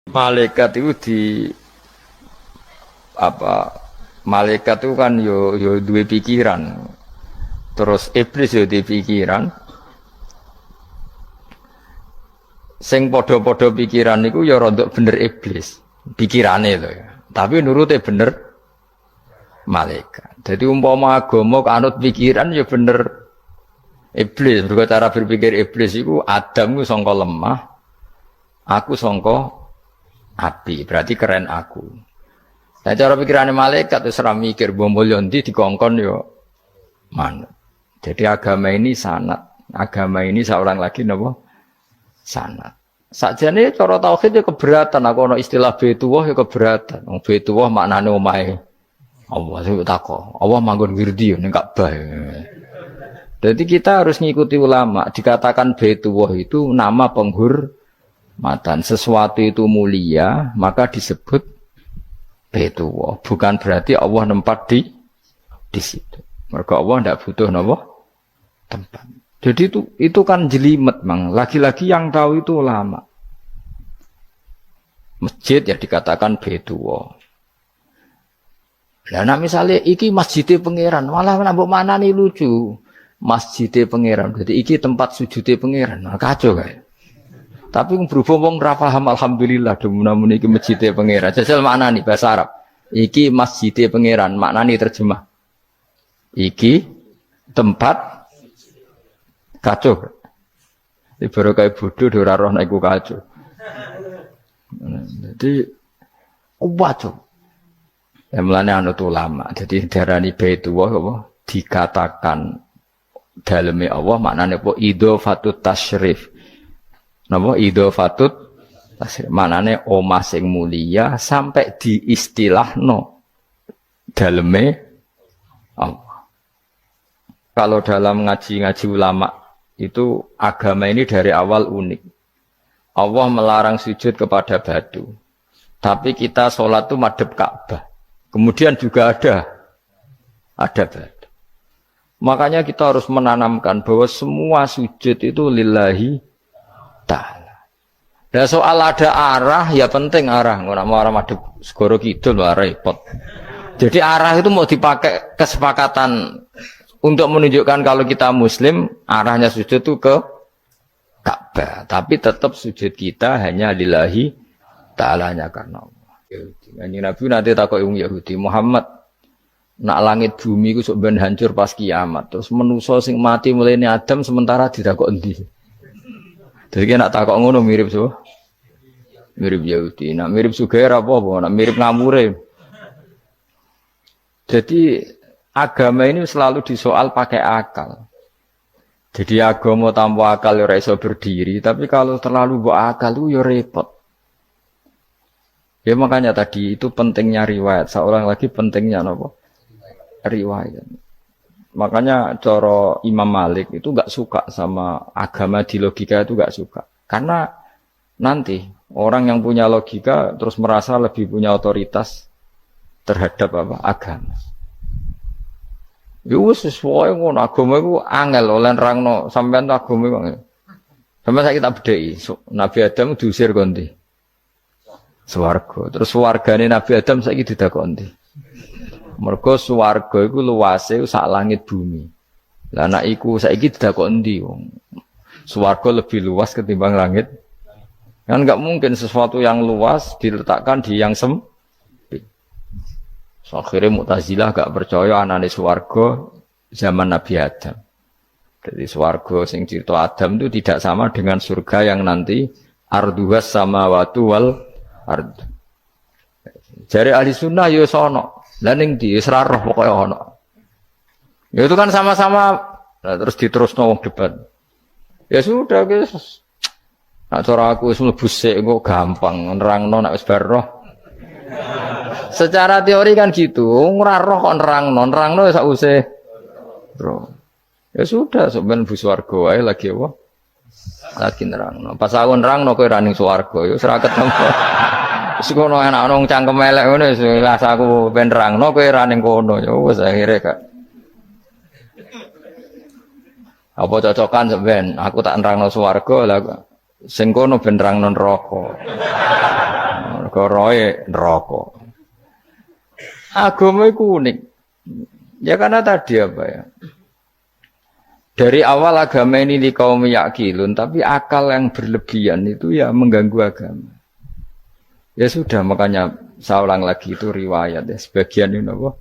Malaikat itu apa? Malaikat itu kan yo duwe pikiran. Terus iblis yo duwe pikiran. Sing padha-padha pikiran niku ya rada bener iblis. Pikirane lho ya. Tapi nurute bener malaikat. Jadi umpama agama kanut pikiran ya bener iblis. Mergo cara berpikir iblis iku Adam ku sangka lemah, aku sangka api. Berarti keren aku. Nah cara pikirane malaikat wis ora mikir mbok mulya ndi dikongkon ya manut. Jadi agama ini sanad. Agama ini seorang lagi napa? Sanad. Sakjane cara tauhid ya keberatan, aku ana istilah Baitullah ya keberatan. Wong Baitullah maknane omahe Allah sing takok. Allah manggon wirdi ning Ka'bah. Jadi kita harus ngikuti ulama. Dikatakan Baitullah itu nama penghormatan. Sesuatu itu mulia, maka disebut Baitullah. Bukan berarti Allah nempat di situ. Mergo Allah ndak butuh napa? Tempat. Jadi itu kan jelimet, Mang. Lagi-lagi yang tahu itu ulama. Masjid ya dikatakan Baitullah. Lah nek misale iki masjidé pangeran, malah nambah manani lucu. Masjidé pangeran. Jadi iki tempat sujudé pangeran. Nah, kacau kae. Tapi berhubung wong ra paham alhamdulillah demun iki masjidé pangeran. Jajal maknani bahasa Arab. Iki masjidé pangeran, maknani terjemah. Iki tempat kacau. Ibarat kayak bodoh ora roh nek iku kacau. Jadi kacau. Ya mulane anut ulama. Jadi darani Baitullah apa dikatakan daleme Allah maknane apa idhofatut tasyrif. Napa idhofatut tasyrif maknane omah sing mulia sampai diistilahno daleme Allah. Kalau dalam ngaji-ngaji ulama itu agama ini dari awal unik. Allah melarang sujud kepada batu. Tapi kita sholat itu madhep Ka'bah. Kemudian juga ada batu. Makanya kita harus menanamkan bahwa semua sujud itu lillahi ta'ala. Dan soal ada arah, ya penting arah. Nggak mau arah madhep segoro kidul, repot. Jadi arah itu mau dipakai kesepakatan untuk menunjukkan kalau kita muslim, arahnya sujud itu ke Ka'bah. Tapi tetap sujud kita hanya lillahi ta'alanya karena Allah. Kanjeng Nabi nanti takut wong Yahudi, Muhammad nak langit bumi ku sok ben hancur pas kiamat. Terus manusa sing mati mulai Adam sementara ditakok endi. Jadi nak takok ngono mirip so. Mirip Yahudi. Nak mirip Sugair apa? Nak mirip ngamure. Jadi agama ini selalu disoal pakai akal. Jadi agama tanpa akal ya iso berdiri, tapi kalau terlalu bawa akal itu ya repot. Ya makanya tadi itu pentingnya riwayat. Seorang lagi pentingnya apa? Riwayat. Makanya cara Imam Malik itu enggak suka sama agama di logika itu enggak suka. Karena nanti orang yang punya logika terus merasa lebih punya otoritas terhadap apa? Agama. Yo wis wae ngono agama iku angel oleh nerangno sampean agama iku. Sampeyan saiki tak bedheki. Nabi Adam diusir kondi. Swarga. Terus swargane Nabi Adam saiki didakon ndi? Mergo swarga iku luase sak langit bumi. Lah nek iku saiki didakon ndi wong? Swarga lebih luas ketimbang langit. Kan enggak mungkin sesuatu yang luas diletakkan di yang sempit. So, akhirnya Mu'tazilah gak percaya anane swarga zaman Nabi Adam. Jadi swarga sing cerita Adam itu tidak sama dengan surga yang nanti arduhas samawati wal ard. Jare ahli sunnah ya sono. Lah ning ndi wis ra roh pokoke ono. Ya itu kan sama-sama terus diterusno wong debat. Ya sudah guys. Nek cara aku wis mlebu sik kok gampang nerangno nek wis bar roh. Secara teori kan gitu, ora roh kok nerangno sak usih. Bro. Ya sudah, sampeyan bu swarga wae lagi apa? Lagi nerangno. Pas aku nerangno kowe ra ning swarga, ya ora ketemu. Wis kono enak wong cangkem elek ngono wis aku ben nerangno kowe ra ning kono. Ya wis akhire gak. Apa cocokan sampeyan? Aku tak nerangno swarga lah sing kono ben nerangno neraka. mergo roe neraka. Agama itu unik. Ya karena tadi apa ya? Dari awal agama ini di kaum yakilun, tapi akal yang berlebihan itu ya mengganggu agama. Ya sudah, makanya saya ulang lagi itu riwayat ya. Sebagian ini apa?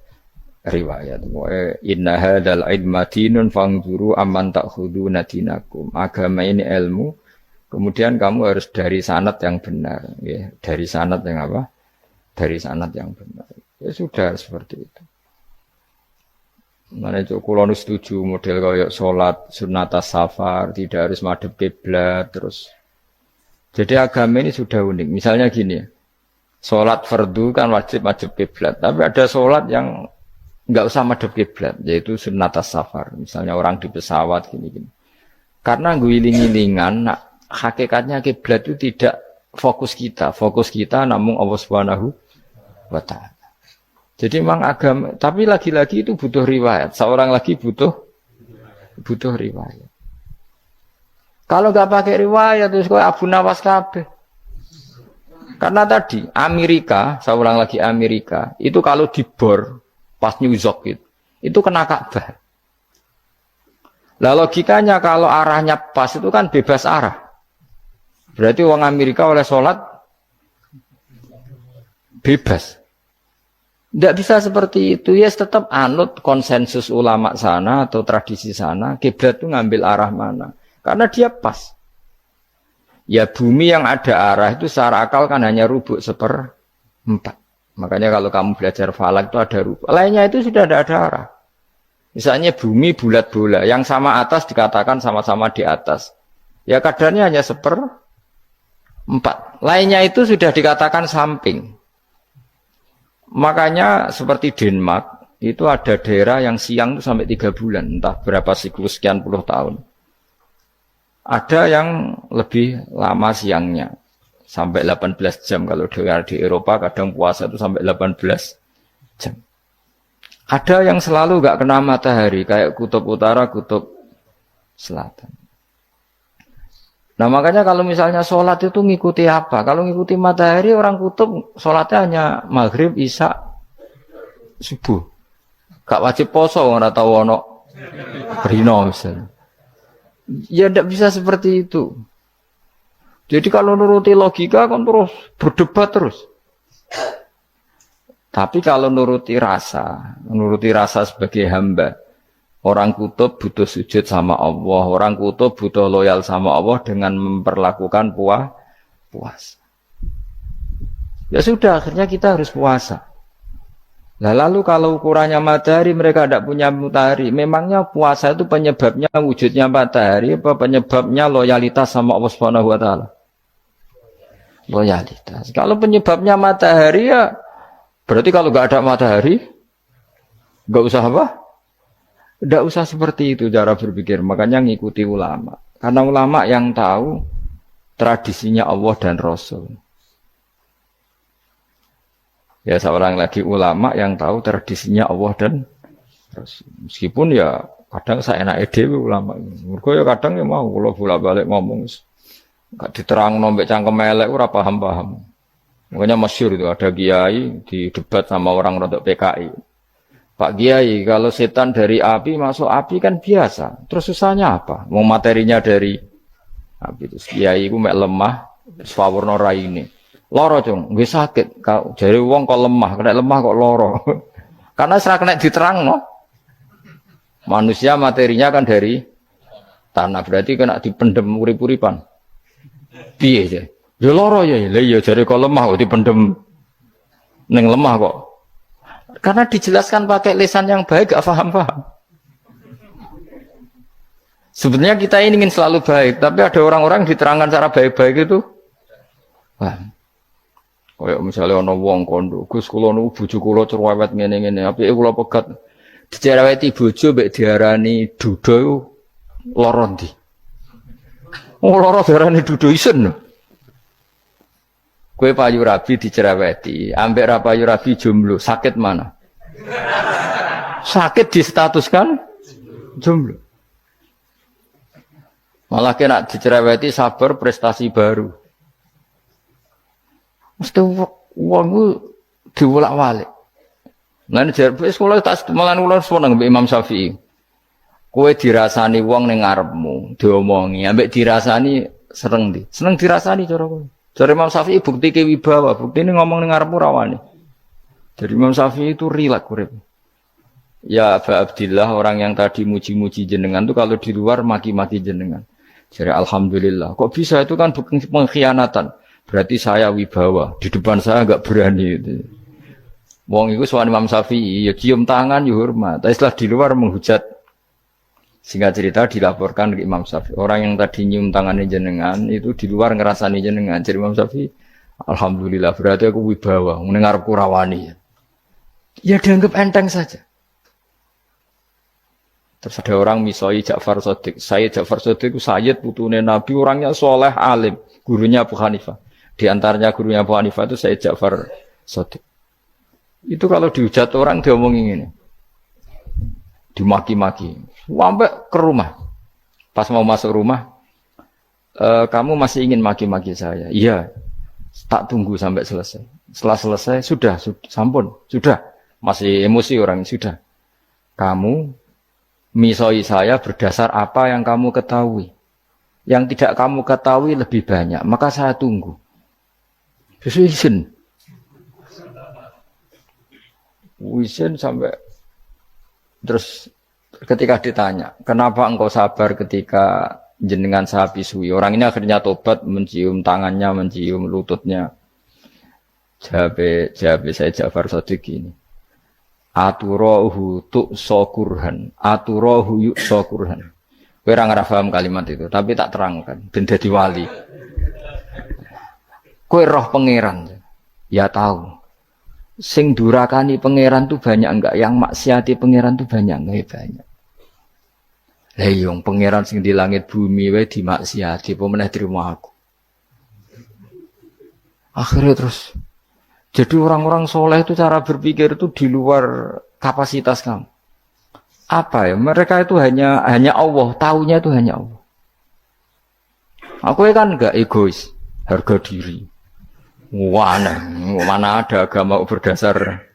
Riwayat. Inna hadzal ilma dinun fangzuru amman ta'khuduna dinakum. Agama ini ilmu, kemudian kamu harus dari sanad yang benar, ya. Dari sanad yang apa? Dari sanad yang benar. Ya sudah seperti itu. Mana itu kalau setuju model kayak sholat sunat safar tidak harus madhep kiblat terus. Jadi agama ini sudah unik. Misalnya gini, sholat fardu kan wajib kiblat, tapi ada sholat yang nggak usah madhep kiblat, yaitu sunat safar. Misalnya orang di pesawat gini. Karena guling-gilingan, hakikatnya kiblat itu tidak fokus kita namun Allah Subhanahu wa Ta'ala. Jadi memang agama, tapi lagi-lagi itu butuh riwayat. Seorang lagi butuh riwayat. Kalau nggak pakai riwayat, terus kok Abu Nawas kabeh. Karena tadi Amerika, seorang lagi Amerika, itu kalau dibor pas New York itu kena Ka'bah. Lah logikanya kalau arahnya pas itu kan bebas arah. Berarti orang Amerika oleh sholat bebas. Tidak bisa seperti itu, ya tetap anut konsensus ulama sana atau tradisi sana, kiblat itu ngambil arah mana. Karena dia pas. Ya bumi yang ada arah itu secara akal kan hanya rubuk 1/4. Makanya kalau kamu belajar falak itu ada rubuk. Lainnya itu sudah tidak ada arah. Misalnya bumi bulat bola, yang sama atas dikatakan sama-sama di atas. Ya kadarnya hanya 1/4. Lainnya itu sudah dikatakan samping. Makanya seperti Denmark, itu ada daerah yang siang itu sampai 3 bulan, entah berapa siklus sekian puluh tahun. Ada yang lebih lama siangnya, sampai 18 jam. Kalau di Eropa kadang puasa itu sampai 18 jam. Ada yang selalu gak kena matahari, kayak kutub utara, kutub selatan. Nah makanya kalau misalnya sholat itu ngikuti apa? Kalau ngikuti matahari, orang kutub sholatnya hanya maghrib, isya, subuh. Gak wajib poso, nggak tahu ono berino misalnya. Ya tidak bisa seperti itu. Jadi kalau nuruti logika kan terus berdebat terus. Tapi kalau nuruti rasa sebagai hamba. Orang kutub butuh sujud sama Allah, orang kutub butuh loyal sama Allah dengan memperlakukan puasa. Ya sudah, akhirnya kita harus puasa. Nah, lalu kalau ukurannya matahari, mereka tidak punya matahari. Memangnya puasa itu penyebabnya wujudnya matahari, apa penyebabnya loyalitas sama Allah Subhanahu wa Ta'ala? Loyalitas. Kalau penyebabnya matahari ya, berarti kalau nggak ada matahari, nggak usah apa? Tidak usah seperti itu cara berpikir, makanya ngikuti ulama. Karena ulama yang tahu tradisinya Allah dan Rasul. Ya seorang lagi ulama yang tahu tradisinya Allah dan Rasul. Meskipun ya kadang saya enak dewe ulama. Mereka ya kadang ya mau kalau bolak-balik ngomong. Gak diterang nombek cangkem elek ora paham-paham. Makanya masyhur itu ada kiai di debat sama orang rodok PKI. Pak Kiai, kalau setan dari api masuk api kan biasa. Terus susahnya apa? Mau materinya dari api itu. Kiai itu mek lemah, sawurna raine. Loro cung, nggih sakit. Jare wong kok lemah, kena lemah kok loro. Karena serak kena diterangno. Manusia materinya kan dari tanah, berarti kena dipendem urip-uripan. Piye ya? Ya loro ya, lha ya jare kok lemah kok dipendem ning lemah kok. Karena dijelaskan pakai lisan yang baik, gak paham-paham. Sebenarnya kita ini ingin selalu baik, tapi ada orang-orang diterangkan cara baik-baik itu. Paham. Kayak misalnya ana wong kondo, Gus kula nu bojo kula cerewet ngene-ngene, apike kula pegat. Dicereweti bojo mbek diarani duda iku lara ndi? Oh lara diarani duda isen. Kue payu rabi dicereweti, ambek ra payu rabi jomblo, sakit mana? Sakit distatuskan jomblo. Malah kena dicereweti sabar prestasi baru. Mesti wong ku diwolak-walik. Lan jar wis kula tak malan kula seneng mbek Imam Syafi'i. Kowe dirasani wong ning ngarepmu, diomongi, ambek dirasani seneng ndi? Seneng dirasani cara kowe. Cara Imam Syafi'i bukti ke wibawa, buktine ngomong ning ngarepmu rawani. Jadi Imam Syafi'i itu rileks urip. Ya Aba Abdillah, orang yang tadi muji-muji jenengan tuh kalau di luar maki-maki jenengan. Jadi alhamdulillah. Kok bisa itu kan bukan pengkhianatan. Berarti saya wibawa, di depan saya enggak berani itu. Wong iku sowan Imam Syafi'i, ya cium tangan ya hormat. Tapi setelah di luar menghujat. Singkat cerita dilaporkan ke Imam Syafi'i. Orang yang tadi nyium tangannya jenengan itu di luar ngerasani jenengan. Jadi Imam Syafi'i, alhamdulillah berarti aku wibawa, mendengarku rawani. Ya dianggap enteng saja. Terus ada orang misoi Ja'far Shadiq. Sayyid Ja'far Shadiq itu Sayyid putune Nabi, orangnya soleh alim, gurunya Abu Hanifah. Di antaranya gurunya Abu Hanifah itu Sayyid Ja'far Shadiq. Itu kalau dihujat orang diomongin ini. Dimaki-maki. Sampai ke rumah. Pas mau masuk rumah, kamu masih ingin maki-maki saya? Iya. Tak tunggu sampai selesai. Setelah selesai, sudah, sampun, sudah. Masih emosi orang, sudah. Kamu misoi saya berdasar apa yang kamu ketahui. Yang tidak kamu ketahui lebih banyak, maka saya tunggu. Izin sampai terus ketika ditanya, kenapa engkau sabar ketika jenengan saya pisui? Orang ini akhirnya tobat, mencium tangannya, mencium lututnya. Jawab saya Ja'far Shadiq ini. Aturahu tu'sokurhan, aturahu yu'sokurhan. Kowe ora ngrafaham kalimat itu, tapi tak terangkan ben dadi wali. Kowe roh pangeran. Ya tahu. Sing durakani pangeran tuh banyak enggak? Yang maksiati pangeran tuh banyak enggak? Banyak. Lah yung pangeran sing di langit bumi wae dimaksiati, apa meneh trimo aku. Akhirnya terus jadi orang-orang soleh itu cara berpikir itu di luar kapasitas kamu. Apa ya? Mereka itu hanya Allah, taunya itu hanya Allah. Aku kan enggak egois, harga diri. Mana ada agama berdasar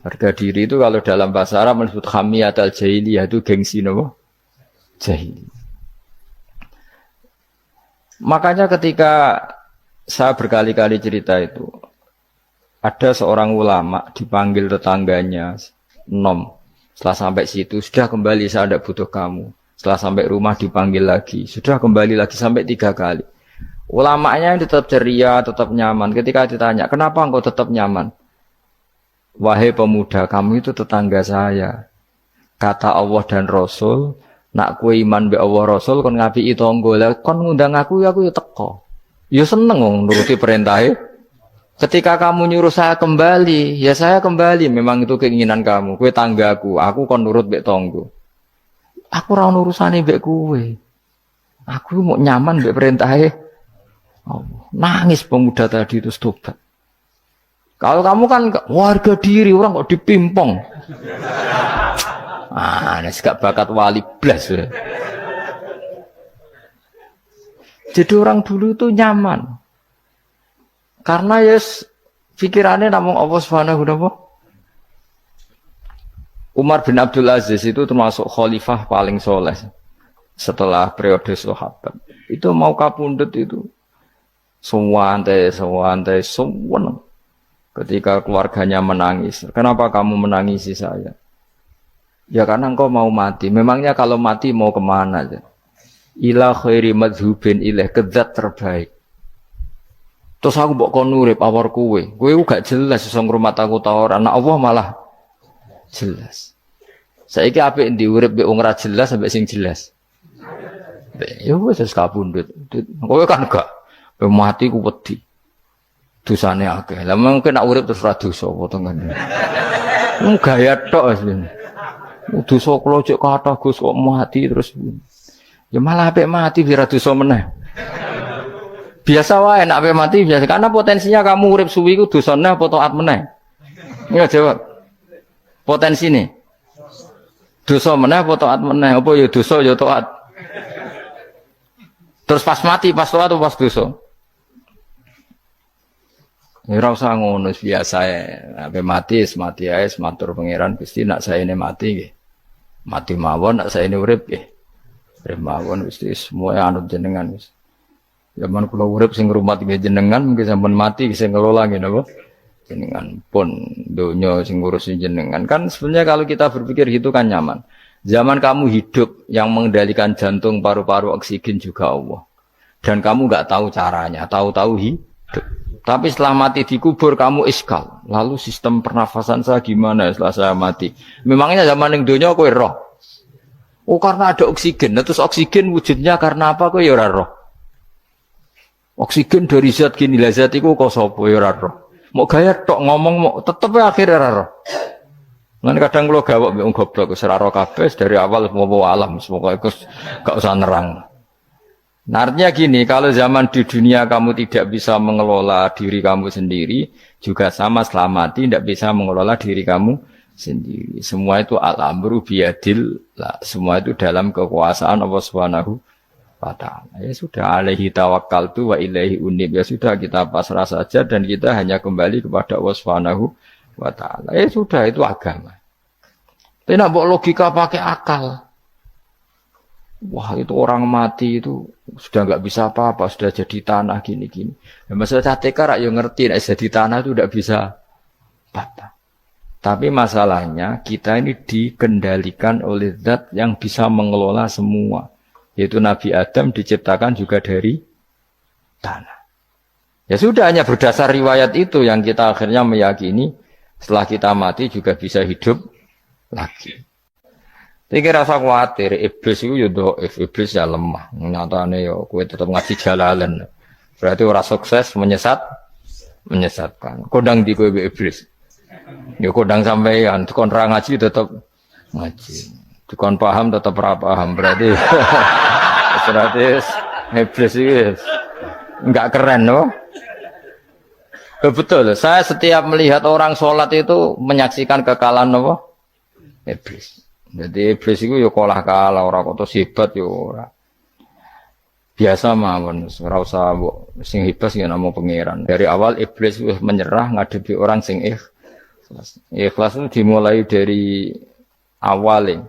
harga diri itu kalau dalam bahasa Arab disebut hamiyat al-jahiliyah itu gengsi nopo? Jahili. Makanya ketika saya berkali-kali cerita itu, ada seorang ulama dipanggil tetangganya, setelah sampai situ, sudah kembali saya tidak butuh kamu. Setelah sampai rumah dipanggil lagi, sudah kembali lagi sampai 3 kali. Ulamanya tetap ceria, tetap nyaman. Ketika ditanya, kenapa engkau tetap nyaman? Wahai pemuda, kamu itu tetangga saya. Kata Allah dan Rasul, nak kue iman be Allah Rasul, kon ngapi tangga, kon ngundang aku ya teko. Ya seneng nuruti perintahnya. Ketika kamu nyuruh saya kembali, ya saya kembali. Memang itu keinginan kamu. Kue tanggaku, aku kon nurut mbek tonggo. Aku ora urusane mbek kowe. Aku mau nyaman mbek perintahe. Oh, nangis pemuda tadi itu tobat. Kalau kamu kan warga diri, orang kok dipimpong. Nek gak bakat wali blas. Jadi orang dulu itu nyaman. Karena pikirannya namung Allah Subhanahu wa ta'ala. Umar bin Abdul Aziz itu termasuk khalifah paling soleh setelah periode sahabat. Itu mau kapundhut itu santai. Ketika keluarganya menangis, kenapa kamu menangisi saya? Ya karena engkau mau mati. Memangnya kalau mati mau kemana aja? Ila khairi madhubin ilaih, ke zat terbaik. Terus aku mbok kon urip awar kowe. Kowe gak jelas iso ngrumat aku ta ora. Ana Allah malah jelas. Saiki apik ndi urip mbek wong ora jelas sampai sing jelas. Ya wis kapundhut. Kowe kan gak mati ku wedi. Dosane akeh. Lah mungkin nek urip terus ra dosa apa to ngene. Gaya tok asline. Dosa kula cek kathah Gus kok mati terus. Ya malah apik mati biar dosa meneh. Biasa wae nek mati biasa karena potensinya kamu urip suwi iku dosane apa taat meneh. Ya jawab. Potensine. Dosa meneh apa taat meneh? Apa ya dosa ya taat. Terus pas mati pas taat atau pas dosa? Ya ora usah ngono biasa ya. Ape mati ae matur pangeran Gusti nak saene mati nggih. Mati mawon nak saene urip nggih. Urip mawon Gusti semua anut jenengan wis. Zaman kula urip sing ngrumat nggih jenengan mungkin sampun mati sing ngelola nggih napa? Jenengan pun donya sing ngurusin jenengan. Kan sebenarnya kalau kita berpikir gitu kan nyaman. Zaman kamu hidup yang mengendalikan jantung, paru-paru, oksigen juga Allah. Dan kamu enggak tahu caranya, tahu-tahu hidup. Tapi setelah mati dikubur kamu iskal. Lalu sistem pernafasan saya gimana setelah saya mati? Memangnya zaman yang dunia kowe roh. Oh karena ada oksigen. Nah, terus oksigen wujudnya karena apa kowe ya ora roh. Oksigen dari zat gini lah zat iku kok sapa ya ora roh. Mau gaya tok ngomong mau tetep akhir ora roh. Lan kadang kula gawok mbek wong goblok wis ora roh kabeh dari awal semua alam semoga iku gak usah nerang. Nah, artinya gini, kalau zaman di dunia kamu tidak bisa mengelola diri kamu sendiri, juga sama setelah mati tidak bisa mengelola diri kamu sendiri. Semua itu al-amru biyadil, semua itu dalam kekuasaan Allah Subhanahu wa ta'ala. Ya sudah, alaihi tawakkaltu wa ilaihi unib. Ya sudah, kita pasrah saja dan kita hanya kembali kepada Allah Subhanahu wa ta'ala. Ya sudah, itu agama. Tidak bawa logika pakai akal. Wah itu orang mati itu sudah nggak bisa apa-apa, sudah jadi tanah gini-gini. Ya, masalah catekar ya ngerti, nah, jadi tanah itu tidak bisa apa-apa. Tapi masalahnya kita ini dikendalikan oleh zat yang bisa mengelola semua. Yaitu Nabi Adam diciptakan juga dari tanah. Ya sudah hanya berdasar riwayat itu yang kita akhirnya meyakini setelah kita mati juga bisa hidup lagi. Iki rasa khawatir, iblis itu ya dhaif, iblis ya lemah. Nyatane ya kowe tetep ngaji jalalan. Berarti ora sukses menyesatkan. Kodang di kowe iblis. Ya kodang sampean, kon ra ngaji tetep ngaji. Kon paham tetep ora paham. Berarti iblis itu enggak keren loh. Betul, saya setiap melihat orang sholat itu menyaksikan kekalahan apa? Iblis. Jadi iblis itu ya kalah ora kok hebat ya ora. Biasa mawon, ora usah sing hebat ya namung pangeran. Dari awal iblis wis menyerah ngadepi orang sing ikhlas. Ikhlas itu dimulai dari awal.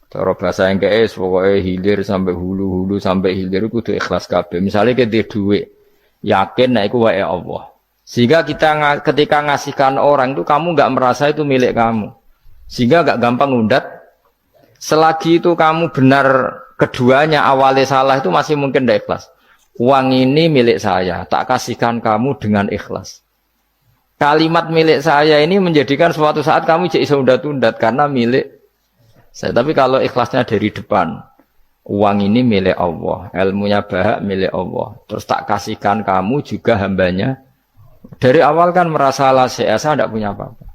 Cara bahasa Inggris pokoknya hilir sampai hulu sampai hilir itu kudu ikhlas kabeh. Misalnya kita duit, yakin nek iku wae Allah. Sehingga kita ketika ngasihkan orang itu kamu enggak merasa itu milik kamu. Sehingga enggak gampang ngundat. Selagi itu kamu benar keduanya awalnya salah itu masih mungkin tidak ikhlas. Uang ini milik saya, tak kasihkan kamu dengan ikhlas. Kalimat milik saya ini menjadikan suatu saat kamu jadi undat-undat karena milik saya. Tapi kalau ikhlasnya dari depan, uang ini milik Allah, ilmunya bahak milik Allah. Terus tak kasihkan kamu juga hambanya. Dari awal kan merasa saya tidak punya apa-apa.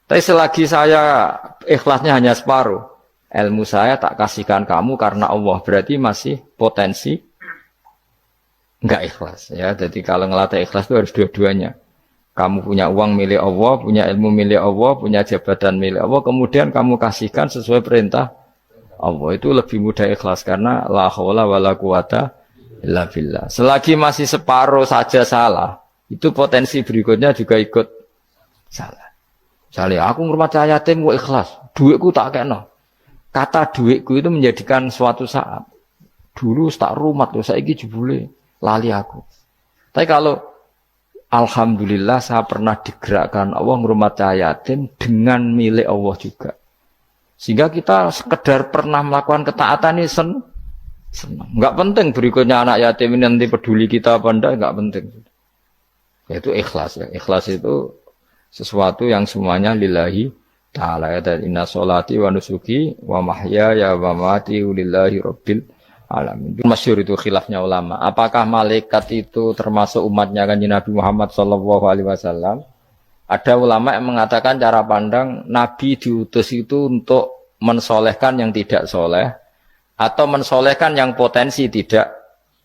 Tapi selagi saya ikhlasnya hanya separuh. Ilmu saya tak kasihkan kamu karena Allah, berarti masih potensi enggak ikhlas ya. Jadi kalau ngelatih ikhlas itu harus dua-duanya. Kamu punya uang milik Allah, punya ilmu milik Allah, punya jabatan milik Allah, kemudian kamu kasihkan sesuai perintah Allah. Itu lebih mudah ikhlas karena la haula wala quwata illa billah. Selagi masih separuh saja salah, itu potensi berikutnya juga ikut salah. Misalnya aku ngurmat yatim kok ikhlas, duitku tak kena. Kata duitku itu menjadikan suatu saat. Dulu tak rumat loh, saiki jebule lali aku. Tapi kalau alhamdulillah saya pernah digerakkan Allah ngrumat yatim dengan milik Allah juga. Sehingga kita sekedar pernah melakukan ketaatan ini senang. Enggak penting berikutnya anak yatim ini nanti peduli kita apa enggak, enggak penting. Yaitu ikhlas ya. Ikhlas itu sesuatu yang semuanya lillahi ta'ala ya, dan inna sholati wa nusuki wa mahyaya wa mamati lillahi rabbil alamin. Masyhur itu khilafnya ulama. Apakah malaikat itu termasuk umatnya Kanjeng Nabi Muhammad sallallahu alaihi wasallam? Ada ulama yang mengatakan cara pandang Nabi diutus itu untuk mensolehkan yang tidak soleh atau mensolehkan yang potensi tidak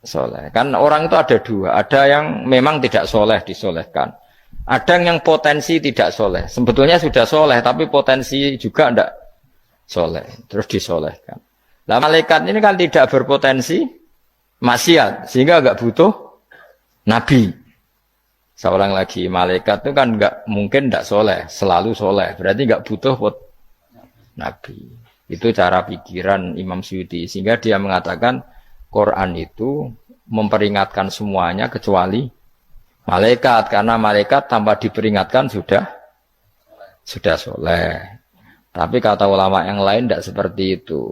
soleh. Kan orang itu ada dua, ada yang memang tidak soleh disolehkan. Ada yang potensi tidak soleh. Sebetulnya sudah soleh, tapi potensi juga tidak soleh. Terus disolehkan. Nah, malaikat ini kan tidak berpotensi maksiat, sehingga agak butuh nabi. Seorang lagi malaikat itu kan nggak mungkin nggak soleh, selalu soleh. Berarti nggak butuh nabi. Itu cara pikiran Imam Suyuti. Sehingga dia mengatakan Quran itu memperingatkan semuanya kecuali malaikat. Karena malaikat tanpa diperingatkan sudah soleh. Tapi kata ulama yang lain tidak seperti itu.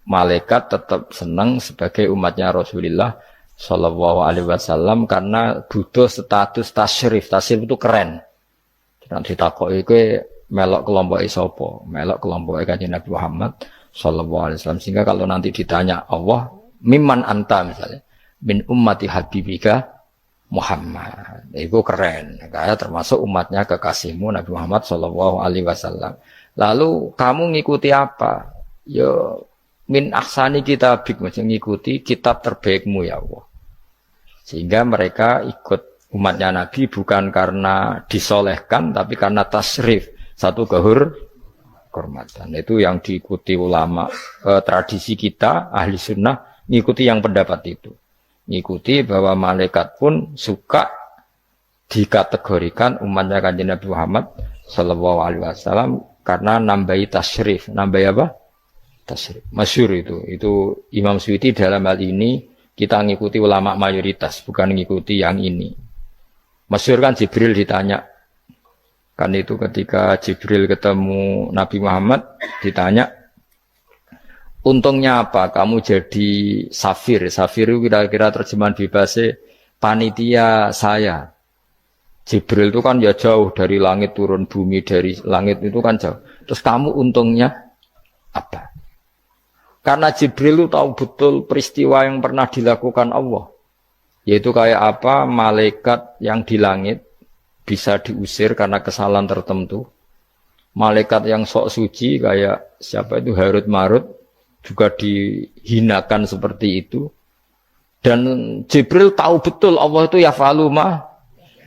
Malaikat tetap senang sebagai umatnya Rasulullah Shallallahu Alaihi Wasallam karena butuh status tasyrif. Tasyrif itu keren. Nanti ditakoki kowe melok kelompok isopo, melok kelompok Kanjeng Nabi Muhammad Shallallahu Alaihi Wasallam. Sehingga kalau nanti ditanya Allah, mimman anta misalnya, min ummati habibika Muhammad, itu keren. Kayak termasuk umatnya kekasihmu Nabi Muhammad Shallallahu Alaihi Wasallam. Lalu kamu ngikuti apa? Yo min ahsani kitabik, macam ngikuti kitab terbaikmu ya Allah. Sehingga mereka ikut umatnya Nabi bukan karena disolehkan, tapi karena tasrif, satu kehormatan. Itu yang diikuti ulama. Tradisi kita ahli sunnah ngikuti yang pendapat itu. Ngikuti bahwa malaikat pun suka dikategorikan umatnya Kanjeng Nabi Muhammad Sallallahu Alaihi Wasallam karena nambahi tasrif. Nambahi apa? Tasrif. Masyhur itu Imam Suyuti dalam hal ini kita ngikuti ulama mayoritas, bukan ngikuti yang ini. Masyhur kan Jibril ditanya, kan itu ketika Jibril ketemu Nabi Muhammad ditanya, untungnya apa kamu jadi safir? Safir itu kira-kira terjemahan bebasnya panitia saya. Jibril itu kan ya jauh dari langit turun bumi, dari langit itu kan jauh. Terus kamu untungnya apa? Karena Jibril itu tahu betul peristiwa yang pernah dilakukan Allah. Yaitu kayak apa malaikat yang di langit bisa diusir karena kesalahan tertentu. Malaikat yang sok suci kayak siapa itu Harut Marut juga dihinakan seperti itu. Dan Jibril tahu betul Allah itu yaf'alu ma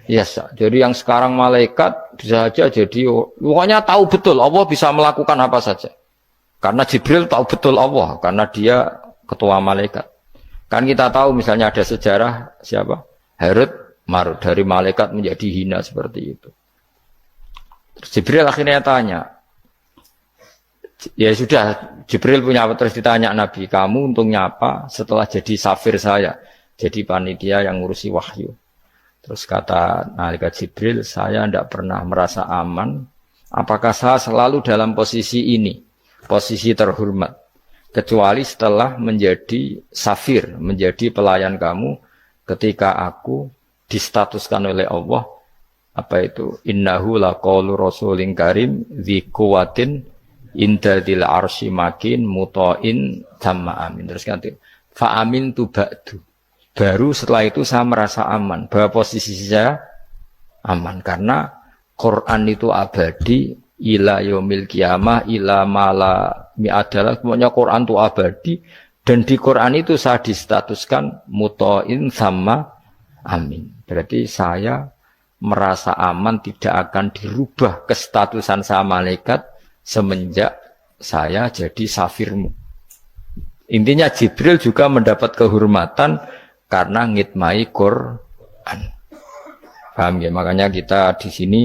yasha. Jadi yang sekarang malaikat bisa saja jadi pokoknya tahu betul Allah bisa melakukan apa saja. Karena Jibril tahu betul Allah, karena dia ketua malaikat. Kan kita tahu misalnya ada sejarah siapa? Harut Marut, dari malaikat menjadi hina seperti itu. Terus Jibril akhirnya tanya, ya sudah, Jibril punya apa? Terus ditanya Nabi, kamu untungnya apa setelah jadi safir saya, jadi panitia yang ngurusi wahyu. Terus kata malaikat Jibril, saya tidak pernah merasa aman, apakah saya selalu dalam posisi ini? Posisi terhormat, kecuali setelah menjadi safir, menjadi pelayan kamu ketika aku distatuskan oleh Allah apa itu innahu laqaulu rasulin karim dzi quwwatin inda dzil arsy makin muta'in tamma amin. Terus ganti fa amin tu ba'du, baru setelah itu saya merasa aman bahwa posisi saya aman karena Quran itu abadi ila yaumil qiyamah ila mala mi'adalah, semuanya Quran itu abadi dan di Quran itu saya distatuskan muta'in sama amin. Berarti saya merasa aman tidak akan dirubah kestatusan saya malaikat semenjak saya jadi safirmu. Intinya Jibril juga mendapat kehormatan karena ngitmai Quran. Paham ya? Makanya kita di sini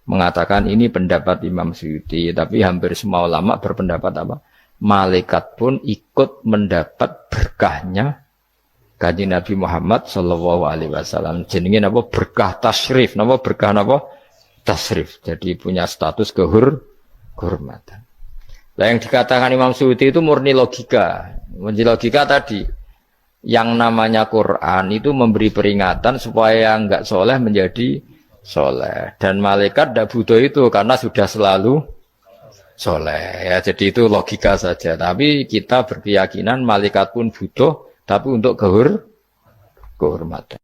mengatakan ini pendapat Imam Suyuti, tapi hampir semua ulama berpendapat apa? Malaikat pun ikut mendapat berkahnya Kanjeng Nabi Muhammad Shallallahu Alaihi Wasallam. Jenenge apa? Berkah tasrif, apa berkah apa? Tasrif. Jadi punya status kehormatan. Nah, yang dikatakan Imam Suyuti itu murni logika. Murni logika tadi, yang namanya Quran itu memberi peringatan supaya yang enggak soleh menjadi soleh, dan malaikat tidak butuh itu karena sudah selalu soleh ya. Jadi itu logika saja, tapi kita berkeyakinan malaikat pun butuh, tapi untuk kehormatan.